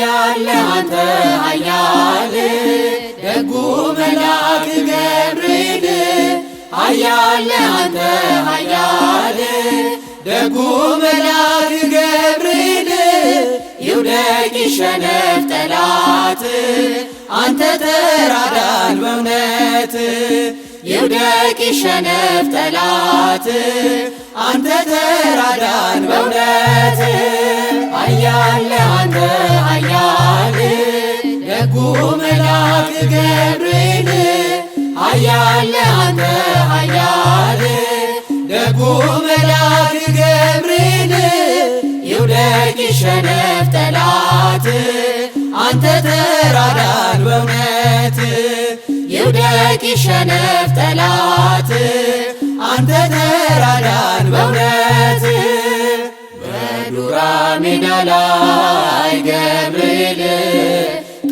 ያለ አንተ ኃያል ደጉ መልአክ ገብርኤል ኃያል አንተ ኃያል ደጉ መልአክ ገብርኤል ይውደቅ ይሸነፍ ጠላት አንተ ተራዳን በእውነት ይውደቅ ይሸነፍ ጠላት አንተ ተራዳን በእውነት ኃያል አንተ ኃያል ደጉ መልአክ ገብርኤል ኃያል አንተ ኃያል ደጉ መልአክ ገብርኤል ይውደቅ ይሸነፍ ጠላት አንተ ተራዳን በእውነት ይውደቅ ይሸነፍ ጠላት አንተ ተራዳን በእውነት በዱራ ሜዳ ላይ ገብርኤል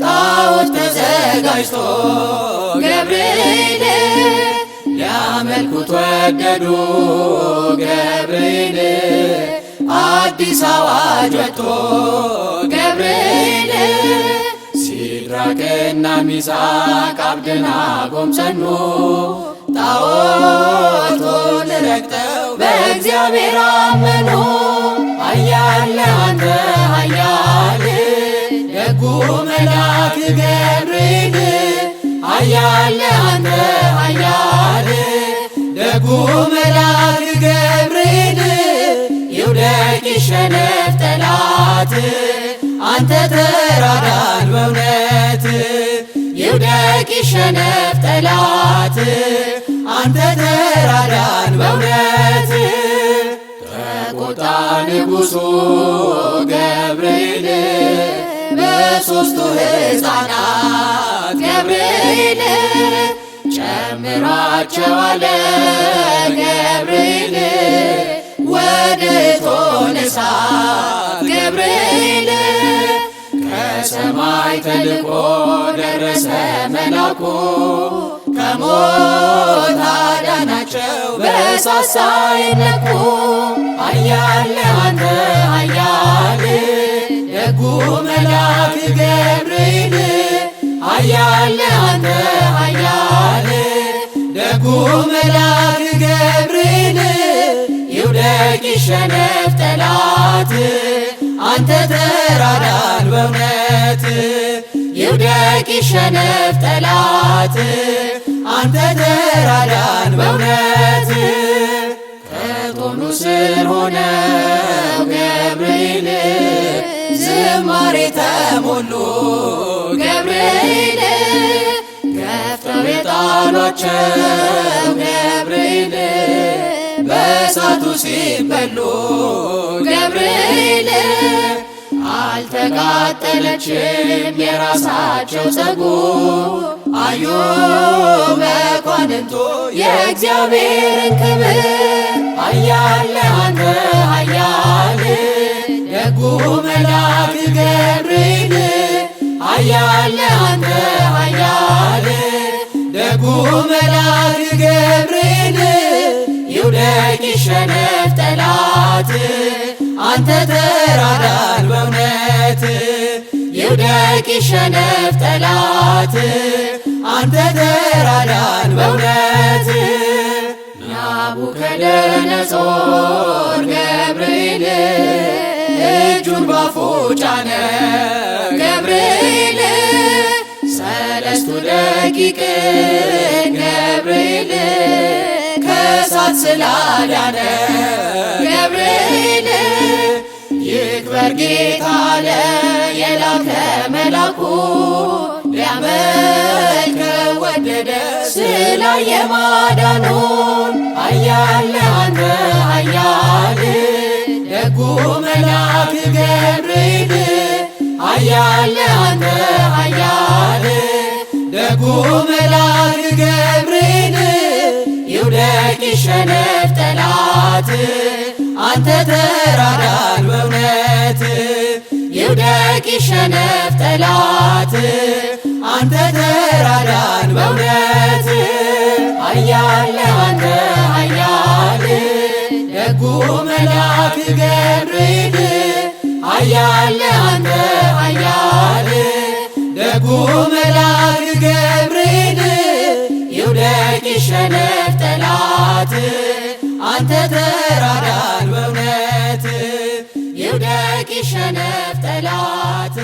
ጣዖት ተዘጋጅቶ ገብርኤል ሊያመልኩት ወደዱ ገብርኤል አዲስ አዋጅ ወጥቶ ገብርኤል ሲድራቅና ሚሳቅ አብደናጎም ጸኑ ጣዖቱን ረግጠው በእግዚአብሔር አመኑ ኃያል አንተ ኃያል ደጉ መልአክ ገብርኤል ኃያል አንተ ኃያል ደጉ መልአክ ገብርኤል ይውደቅ ይሸነፍ ጠላት አንተ ተራዳን በእውነት ይውደቅ ይሸነፍ ጠላት አንተ ተራዳን በእውነት ተቆጣ ንጉሡ ገብርኤል በሦስቱ ሕፃናት ገብርኤል ጨምሯቸዋል ገብርኤል ወደ እቶነ እሳት ገብርኤል ከሰማይ ተልኮ ደረሰ መላኩ ከሞት አዳናቸው በእሳት ሳይነኩ ኃያል አንተ ኃያል ደጉ መልአክ ገብርኤል ኃያል አንተ ኃያል ደጉ መልአክ ገብርኤል ይውደቅ ይሸነፍ ጠላት አንተ ተራዳን በእውነት ይውደቅ ይሸነፍ ጠላት አንተ ተራዳን በእውነት ከእቶኑ ስር ሆነው ገብርኤል ዝማሬ ተሞሉ ገብርኤል ገፍተው የጣሏቸው ገብርኤል በእሳቱ ሲበሉ ገብርኤል አልተቃጠለችም የራሳቸው ፀጉር አዩ መኳንንቱ የእግዚአብሔርን ክብር ኃያል አንተ ኃያል ደጉ መልአክ ገብርኤል ኃያል አንተ ኃያል ደጉ መልአክ ገብርኤል ይውደቅ ይሸነፍ ጠላት አንተ ተራዳን በእውነት ይውደቅ ይሸነፍ ጠላት አንተ ተራዳን በእውነት ናቡከደነፆር ገብርኤል እጁን ባፉ ጫነ ገብርኤል ሰለስቱ ደቂቅ ገብርኤል ከእሳት ስላዳነ ገብርኤል ይክበር ጌታ አለ የላከ መላኩ ሊያመልከው ወደደ ስላየ ማዳኑን ኃያል አንተ ኃያል ደጉ መልአክ ገብርኤል ኃያል አንተ ኃያል ደጉ መልአክ ገብርኤል ይውደቅ ይሸነፍ ጠላት አንተ ተራዳን በእውነት ይውደቅ ይሸነፍ ጠላት አንተ ተራዳን በእውነት ኃያል አንተ ኃያል ደጉ መልአክ ገብርኤል ኃያል አንተ ኃያል ደጉ መልአክ ገብርኤል ይውደቅ ይሸነፍ ጠላት አንተ ተራዳን በእውነት ይውደቅ ይሸነፍ ጠላት